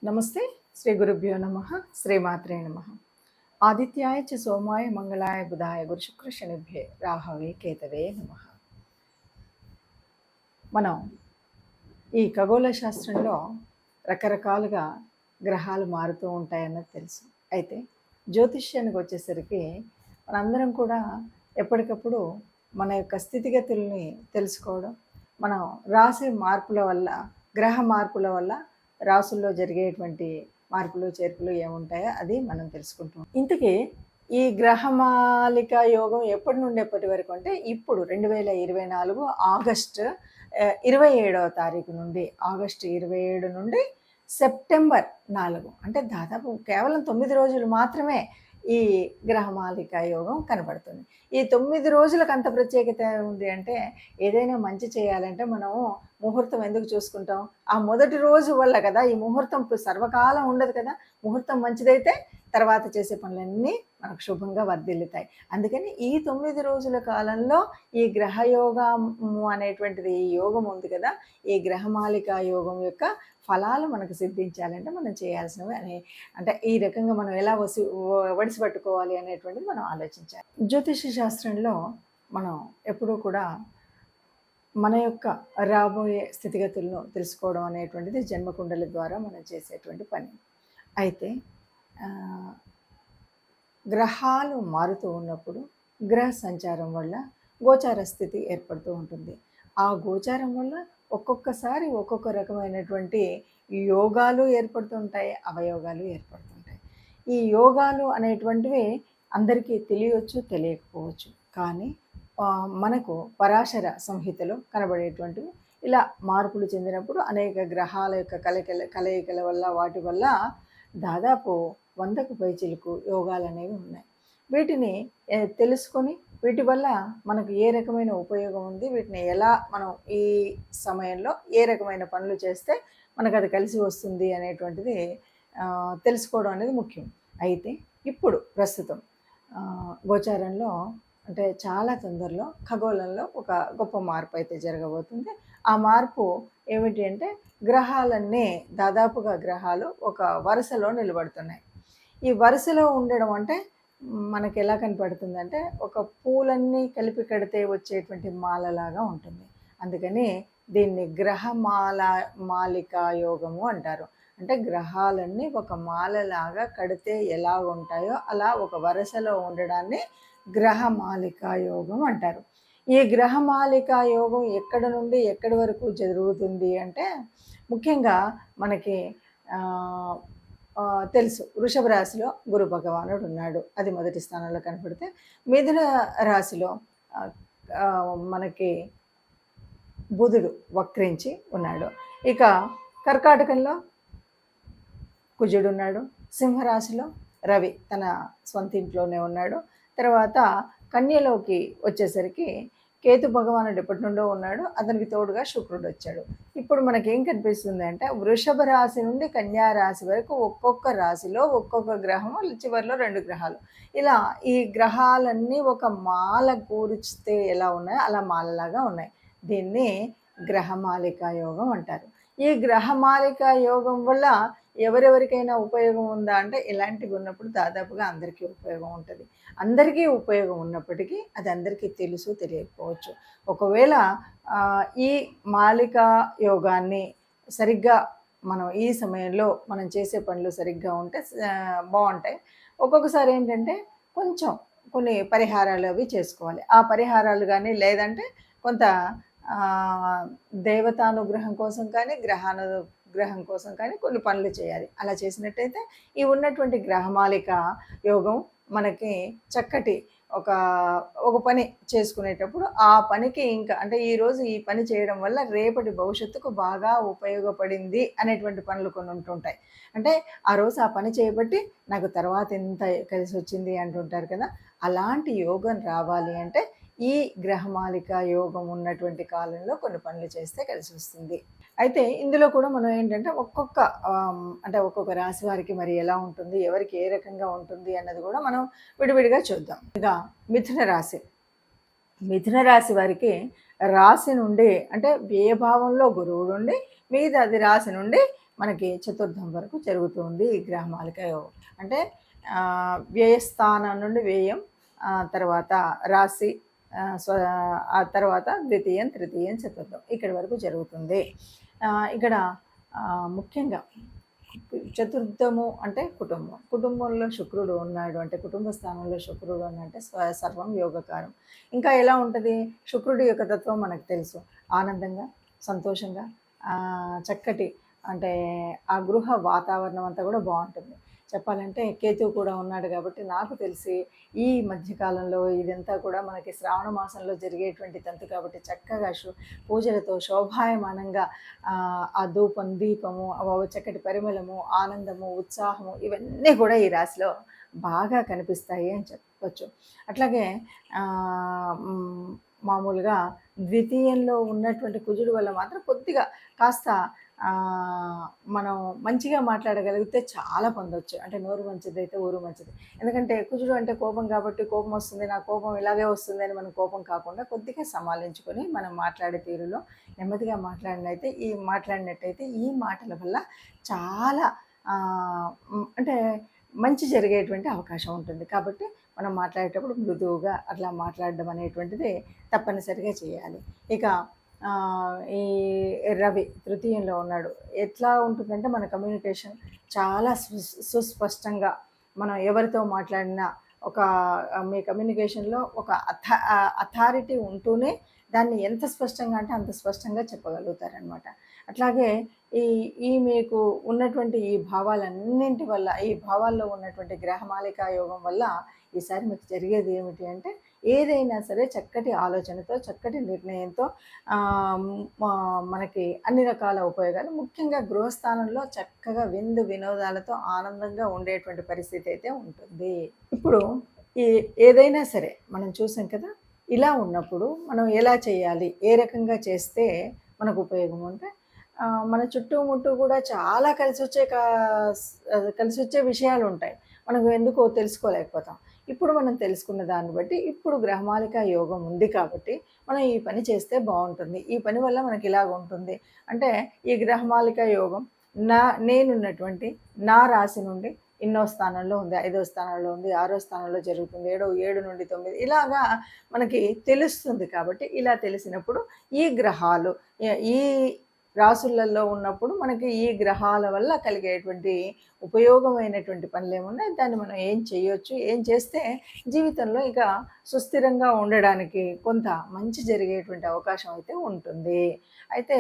నమస్తే. శ్రీ గురుభ్యో నమ. శ్రీమాత్రే నమ. ఆదిత్యాయ చ సోమాయ మంగళాయ బుధాయ గురుశుక్ర శనిభ్యే రాహవే కేతవే నమ. మనం ఈ ఖగోళ శాస్త్రంలో రకరకాలుగా గ్రహాలు మారుతూ ఉంటాయన్నది తెలుసు. అయితే జ్యోతిష్యానికి వచ్చేసరికి మనందరం కూడా ఎప్పటికప్పుడు మన యొక్క స్థితిగతుల్ని తెలుసుకోవడం, మనం రాసే మార్పుల వల్ల, గ్రహ మార్పుల వల్ల రాసుల్లో జరిగేటువంటి మార్పులు చేర్పులు ఏముంటాయో అది మనం తెలుసుకుంటాం. ఇంతకీ ఈ గ్రహమాలిక యోగం ఎప్పటి నుండి ఎప్పటి వరకు అంటే ఇప్పుడు 2024 ఆగస్టు 27వ తారీఖు నుండి, ఆగస్టు 27 నుండి సెప్టెంబర్ 4 అంటే దాదాపు కేవలం 9 రోజులు మాత్రమే ఈ గ్రహమాలిక యోగం కనబడుతుంది. ఈ 9 రోజులకు అంత ప్రత్యేకత ఉంది అంటే, ఏదైనా మంచి చేయాలంటే మనము ముహూర్తం ఎందుకు చూసుకుంటాం? ఆ మొదటి రోజు వల్ల కదా. ఈ ముహూర్తం సర్వకాలం ఉండదు కదా. ముహూర్తం మంచిదైతే తర్వాత చేసే పనులన్నీ మనకు శుభంగా వర్ధిల్లుతాయి. అందుకని ఈ 9 రోజుల కాలంలో ఈ గ్రహయోగము అనేటువంటిది, ఈ యోగం ఉంది కదా, ఈ గ్రహమాలిక యోగం యొక్క ఫలాలు మనకు సిద్ధించాలంటే మనం చేయాల్సినవి అంటే ఈ రకంగా మనం ఎలా వడిసి పట్టుకోవాలి అనేటువంటిది మనం ఆలోచించాలి. జ్యోతిష శాస్త్రంలో మనం ఎప్పుడూ కూడా మన యొక్క రాబోయే స్థితిగతులను తెలుసుకోవడం అనేటువంటిది జన్మకుండలి ద్వారా మనం చేసేటువంటి పని. అయితే గ్రహాలు మారుతూ ఉన్నప్పుడు గ్రహ సంచారం వల్ల గోచార స్థితి ఏర్పడుతూ ఉంటుంది. ఆ గోచారం వల్ల ఒక్కొక్కసారి ఒక్కొక్క రకమైనటువంటి యోగాలు ఏర్పడుతుంటాయి, అవయోగాలు ఏర్పడుతుంటాయి. ఈ యోగాలు అనేటువంటివి అందరికీ తెలియవచ్చు, తెలియకపోవచ్చు. కానీ మనకు పరాశర సంహితలో కనబడేటువంటివి ఇలా మార్పులు చెందినప్పుడు అనేక గ్రహాల యొక్క కలయికల వల్ల, వాటి వల్ల దాదాపు 100కు పైచిలుకు యోగాలు అనేవి ఉన్నాయి. వీటిని తెలుసుకొని వీటి వల్ల మనకు ఏ రకమైన ఉపయోగం ఉంది, వీటిని ఎలా మనం ఈ సమయంలో ఏ రకమైన పనులు చేస్తే మనకు అది కలిసి వస్తుంది అనేటువంటిది తెలుసుకోవడం అనేది ముఖ్యం. అయితే ఇప్పుడు ప్రస్తుతం గోచారంలో అంటే చాలా తొందరలో ఖగోళంలో ఒక గొప్ప మార్పు అయితే జరగబోతుంది. ఆ మార్పు ఏమిటి అంటే, గ్రహాలన్నీ దాదాపుగా గ్రహాలు ఒక వరుసలో నిలబడుతున్నాయి. ఈ వరుసలో ఉండడం అంటే మనకి ఎలా కనపడుతుందంటే, ఒక పూలన్నీ కలిపి కడితే వచ్చేటువంటి మాలలాగా ఉంటుంది. అందుకని దీన్ని మాలికా యోగము అంటారు. అంటే గ్రహాలన్నీ ఒక మాలలాగా కడితే ఎలా ఉంటాయో అలా ఒక వరుసలో ఉండడాన్ని గ్రహమాలికా యోగం అంటారు. ఈ గ్రహమాలికా యోగం ఎక్కడ నుండి ఎక్కడి వరకు జరుగుతుంది అంటే, ముఖ్యంగా మనకి తెలుసు, వృషభ రాశిలో గురు భగవానుడు ఉన్నాడు, అది మొదటి స్థానంలో కనపడితే, మిథున రాశిలో మనకి బుధుడు వక్రించి ఉన్నాడు. ఇక కర్కాటకంలో కుజుడు ఉన్నాడు. సింహరాశిలో రవి తన సొంత ఇంట్లోనే ఉన్నాడు. తర్వాత కన్యలోకి వచ్చేసరికి కేతు భగవానుడు ఎప్పటి నుండో ఉన్నాడు, అతనికి తోడుగా శుక్రుడు వచ్చాడు. ఇప్పుడు మనకేం కనిపిస్తుంది అంటే, వృషభ రాశి నుండి కన్యా రాశి వరకు ఒక్కొక్క రాశిలో ఒక్కొక్క గ్రహము, చివరిలో 2 గ్రహాలు, ఇలా ఈ గ్రహాలన్నీ ఒక మాల కూర్చితే ఎలా ఉన్నాయో అలా మాలలాగా ఉన్నాయి. దీన్ని గ్రహమాలికా యోగం అంటారు. ఈ గ్రహమాలికా యోగం వల్ల ఎవరెవరికైనా ఉపయోగం ఉందా అంటే, ఇలాంటివి ఉన్నప్పుడు దాదాపుగా అందరికీ ఉపయోగం ఉంటుంది. అందరికీ ఉపయోగం ఉన్నప్పటికీ అది అందరికీ తెలుసు, తెలియకపోవచ్చు. ఒకవేళ ఈ మాలికా యోగాన్ని సరిగ్గా మనం ఈ సమయంలో మనం చేసే పనులు సరిగ్గా ఉంటే బాగుంటాయి. ఒక్కొక్కసారి ఏంటంటే కొన్ని పరిహారాలు అవి చేసుకోవాలి. ఆ పరిహారాలు కానీ, లేదంటే కొంత దేవతానుగ్రహం కోసం కానీ, గ్రహం కోసం కానీ కొన్ని పనులు చేయాలి. అలా చేసినట్టయితే ఈ ఉన్నటువంటి గ్రహమాలిక యోగం మనకి చక్కటి ఒక పని చేసుకునేటప్పుడు ఆ పనికి ఇంకా అంటే ఈరోజు ఈ పని చేయడం వల్ల రేపటి భవిష్యత్తుకు బాగా ఉపయోగపడింది అనేటువంటి పనులు కొన్ని ఉంటుంటాయి. అంటే ఆ రోజు ఆ పని చేయబట్టి నాకు తర్వాత ఎంత కలిసి వచ్చింది అంటుంటారు కదా. అలాంటి యోగం రావాలి అంటే ఈ గ్రహమాలిక యోగం ఉన్నటువంటి కాలంలో కొన్ని పనులు చేస్తే కలిసి వస్తుంది. అయితే ఇందులో కూడా మనం ఏంటంటే ఒక్కొక్క రాశి వారికి మరి ఎలా ఉంటుంది, ఎవరికి ఏ రకంగా ఉంటుంది అన్నది కూడా మనం విడివిడిగా చూద్దాం. ఇక మిథున రాశి వారికి రాశి నుండి అంటే వ్యయభావంలో గురువుడు ఉండి, మిగతాది రాశి నుండి మనకి చతుర్థం వరకు జరుగుతుంది ఈ గ్రహమాలిక యోగం. అంటే వ్యయస్థానం నుండి వ్యయం, తర్వాత రాశి, ఆ తర్వాత ద్వితీయం, తృతీయం, చతుర్థం ఇక్కడి వరకు జరుగుతుంది. ఇక్కడ ముఖ్యంగా చతుర్థము అంటే కుటుంబం. కుటుంబంలో శుక్రుడు ఉన్నాడు అంటే, కుటుంబ స్థానంలో శుక్రుడు ఉన్నంటే సర్వం యోగకారం. ఇంకా ఎలా ఉంటుంది? శుక్రుడి యొక్క తత్వం మనకు తెలుసు. ఆనందంగా, సంతోషంగా, చక్కటి అంటే ఆ గృహ వాతావరణం అంతా కూడా బాగుంటుంది. చెప్పాలంటే కేతువు కూడా ఉన్నాడు కాబట్టి నాకు తెలిసి ఈ మధ్యకాలంలో ఇదంతా కూడా మనకి శ్రావణ మాసంలో జరిగేటువంటి తంతు కాబట్టి చక్కగా పూజలతో శోభాయమానంగా ఆ ధూపం, దీపము, చక్కటి పరిమళము, ఆనందము, ఉత్సాహము ఇవన్నీ కూడా ఈ రాశిలో బాగా కనిపిస్తాయి అని చెప్పవచ్చు. అట్లాగే మామూలుగా ద్వితీయంలో ఉన్నటువంటి కుజుడు వల్ల మాత్రం కొద్దిగా కాస్త మనం మంచిగా మాట్లాడగలిగితే చాలా పొందొచ్చు. అంటే నోరు మంచిదైతే ఊరు మంచిది. ఎందుకంటే కుజుడు అంటే కోపం కాబట్టి కోపం వస్తుంది, నా కోపం ఇలాగే వస్తుంది అని మనం కోపం కాకుండా కొద్దిగా సమాలించుకొని మనం మాట్లాడే తీరులో నెమ్మదిగా మాట్లాడినట్టయితే ఈ మాటల వల్ల చాలా అంటే మంచి జరిగేటువంటి అవకాశం ఉంటుంది. కాబట్టి మనం మాట్లాడేటప్పుడు మృదువుగా అట్లా మాట్లాడడం అనేటువంటిది తప్పనిసరిగా చేయాలి. ఇక ఈ రవి తృతీయంలో ఉన్నాడు. ఎట్లా ఉంటుందంటే మన కమ్యూనికేషన్ చాలా సుస్పష్టంగా మనం ఎవరితో మాట్లాడినా ఒక మీ కమ్యూనికేషన్లో ఒక అథారిటీ ఉంటూనే దాన్ని ఎంత స్పష్టంగా అంటే అంత స్పష్టంగా చెప్పగలుగుతారనమాట. అట్లాగే ఈ మీకు ఉన్నటువంటి ఈ భావాలన్నింటి వల్ల, ఈ భావాల్లో ఉన్నటువంటి గ్రహమాలికా యోగం వల్ల ఈసారి మీకు జరిగేది ఏమిటి అంటే, ఏదైనా సరే చక్కటి ఆలోచనతో, చక్కటి నిర్ణయంతో మనకి అన్ని రకాల ఉపయోగాలు, ముఖ్యంగా గృహస్థానంలో చక్కగా విందు వినోదాలతో ఆనందంగా ఉండేటువంటి పరిస్థితి అయితే ఉంటుంది. ఇప్పుడు ఏదైనా సరే మనం చూసాం కదా, ఇలా ఉన్నప్పుడు మనం ఎలా చేయాలి, ఏ రకంగా చేస్తే మనకు ఉపయోగం అంటే, మన చుట్టుముట్టు కూడా చాలా కలిసి వచ్చే విషయాలు ఉంటాయి. మనకు ఎందుకో తెలుసుకోలేకపోతాం. ఇప్పుడు మనం తెలుసుకున్న దాన్ని బట్టి, ఇప్పుడు గ్రహమాలిక యోగం ఉంది కాబట్టి మనం ఈ పని చేస్తే బాగుంటుంది, ఈ పని వల్ల మనకి ఇలాగ ఉంటుంది అంటే, ఈ గ్రహమాలిక యోగం నేనున్నటువంటి నా రాశి నుండి ఎన్నో స్థానంలో ఉంది, 5వ స్థానంలో ఉంది, 6వ స్థానంలో జరుగుతుంది, 7 నుండి 9 ఇలాగా మనకి తెలుస్తుంది. కాబట్టి ఇలా తెలిసినప్పుడు ఈ గ్రహాలు ఈ రాసులలో ఉన్నప్పుడు మనకి ఈ గ్రహాల వల్ల కలిగేటువంటి ఉపయోగమైనటువంటి పనులు ఏమున్నాయి, దాన్ని మనం ఏం చేయొచ్చు, ఏం చేస్తే జీవితంలో ఇక సుస్థిరంగా ఉండడానికి కొంత మంచి జరిగేటువంటి అవకాశం అయితే ఉంటుంది. అయితే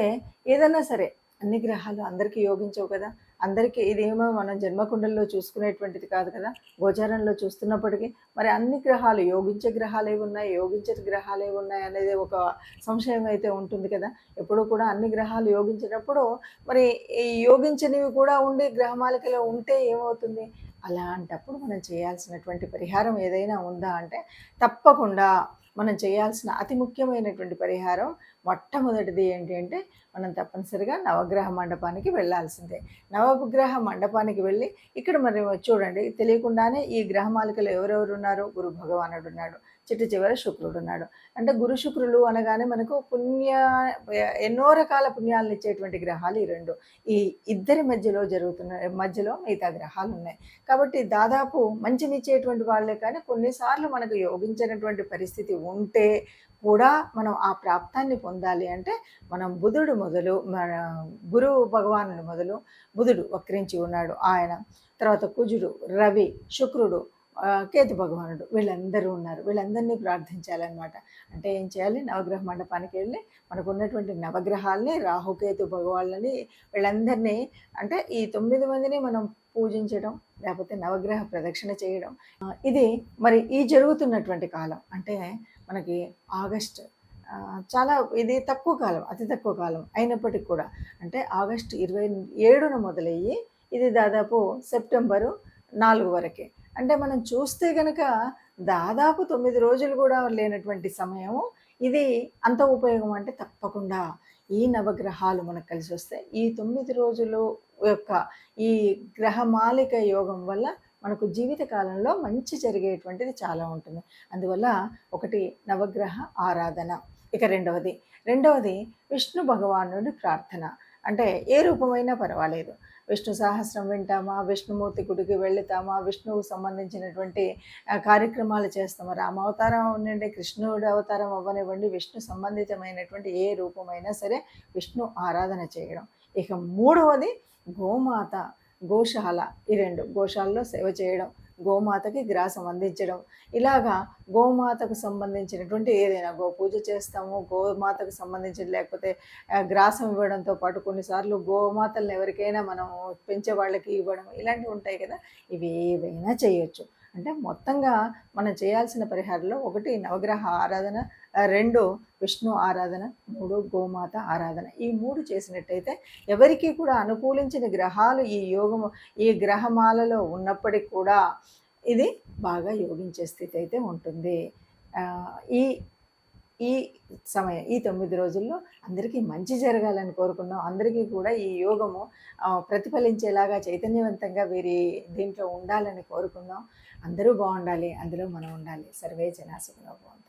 ఏదైనా సరే అన్ని గ్రహాలు అందరికీ యోగించవు కదా, అందరికీ ఇదేమో మనం జన్మకుండల్లో చూసుకునేటువంటిది కాదు కదా, గోచారంలో చూస్తున్నప్పటికీ మరి అన్ని గ్రహాలు యోగించే గ్రహాలు ఏవి ఉన్నాయి, యోగించే గ్రహాలు ఏవి ఉన్నాయి అనేది ఒక సంశయం అయితే ఉంటుంది కదా. ఎప్పుడూ కూడా అన్ని గ్రహాలు యోగించినప్పుడు మరి ఈ యోగించనివి కూడా ఉండి గ్రహమాలికలో ఉంటే ఏమవుతుంది? అలాంటప్పుడు మనం చేయాల్సినటువంటి పరిహారం ఏదైనా ఉందా అంటే, తప్పకుండా మనం చేయాల్సిన అతి ముఖ్యమైనటువంటి పరిహారం మొట్టమొదటిది ఏంటి అంటే, మనం తప్పనిసరిగా నవగ్రహ మండపానికి వెళ్ళాల్సిందే. నవగ్రహ మండపానికి వెళ్ళి ఇక్కడ మరి చూడండి, తెలియకుండానే ఈ గ్రహమాలికలు ఎవరెవరు ఉన్నారు? గురు భగవానుడు ఉన్నాడు, చిట్టు చివర శుక్రుడు ఉన్నాడు. అంటే గురు శుక్రులు అనగానే మనకు ఎన్నో రకాల పుణ్యాలను ఇచ్చేటువంటి గ్రహాలు ఈ రెండు. ఈ ఇద్దరి మధ్యలో మిగతా గ్రహాలు ఉన్నాయి. కాబట్టి దాదాపు మంచినిచ్చేటువంటి వాళ్ళే, కానీ కొన్నిసార్లు మనకు యోగించినటువంటి పరిస్థితి ఉంటే కూడా మనం ఆ ప్రాప్తాన్ని పొందాలి అంటే, మనం మన గురువు భగవానుడు మొదలు బుధుడు వక్రించి ఉన్నాడు ఆయన, తర్వాత కుజుడు, రవి, శుక్రుడు, కేతు భగవానుడు వీళ్ళందరూ ఉన్నారు. వీళ్ళందరినీ ప్రార్థించాలన్నమాట. అంటే ఏం చేయాలి? నవగ్రహ మండపానికి వెళ్ళి మనకు ఉన్నటువంటి నవగ్రహాలని, రాహుకేతు భగవాళ్ళని వీళ్ళందరినీ అంటే ఈ 9 మందిని మనం పూజించడం, లేకపోతే నవగ్రహ ప్రదక్షిణ చేయడం. ఇది మరి ఈ జరుగుతున్నటువంటి కాలం అంటే మనకి ఆగస్ట్ చాలా ఇది తక్కువ కాలం, అతి తక్కువ కాలం అయినప్పటికీ కూడా, అంటే ఆగస్టు 27న మొదలయ్యి ఇది దాదాపు సెప్టెంబరు 4 వరకే. అంటే మనం చూస్తే కనుక దాదాపు 9 రోజులు కూడా లేనటువంటి సమయం ఇది. అంత ఉపయోగం అంటే తప్పకుండా ఈ నవగ్రహాలు మనకు కలిసి వస్తే ఈ 9 రోజులు యొక్క ఈ గ్రహమాలిక యోగం వల్ల మనకు జీవితకాలంలో మంచి జరిగేటువంటిది చాలా ఉంటుంది. అందువల్ల ఒకటి నవగ్రహ ఆరాధన. ఇక రెండవది విష్ణు భగవానుడి ప్రార్థన. అంటే ఏ రూపమైనా పర్వాలేదు, విష్ణు సహస్రం వింటామా, విష్ణుమూర్తి గుడికి వెళుతామా, విష్ణువుకు సంబంధించినటువంటి కార్యక్రమాలు చేస్తామా, రామావతారం నుండి కృష్ణుడి అవతారం అవ్వనివ్వండి, విష్ణు సంబంధితమైనటువంటి ఏ రూపమైనా సరే విష్ణు ఆరాధన చేయడం. ఇక మూడవది గోమాత, గోశాల. ఈ రెండు, గోశాలలో సేవ చేయడం, గోమాతకి గ్రాసం అందించడం. ఇలాగా గోమాతకు సంబంధించినటువంటి ఏదైనా గోపూజ చేస్తాము, గోమాతకు సంబంధించి లేకపోతే గ్రాసం ఇవ్వడంతో పాటు కొన్నిసార్లు గోమాతలను ఎవరికైనా మనం పెంచే వాళ్ళకి ఇవ్వడం, ఇలాంటివి ఉంటాయి కదా. ఇవి ఏవైనా చేయొచ్చు. అంటే మొత్తంగా మనం చేయాల్సిన పరిహారంలో 1 నవగ్రహ ఆరాధన, 2 విష్ణు ఆరాధన, 3 గోమాత ఆరాధన. ఈ 3 చేసినట్టయితే ఎవరికీ కూడా అనుకూలించిన గ్రహాలు ఈ గ్రహమాలలో ఉన్నప్పటికి కూడా ఇది బాగా యోగించే స్థితి అయితే ఉంటుంది. ఈ ఈ సమయం, ఈ 9 రోజుల్లో అందరికీ మంచి జరగాలని కోరుకుందాం. అందరికీ కూడా ఈ యోగము ప్రతిఫలించేలాగా చైతన్యవంతంగా వీరి దీంట్లో ఉండాలని కోరుకుందాం. అందరూ బాగుండాలి, అందులో మనం ఉండాలి. సర్వే జనా సుఖినో భవంతు.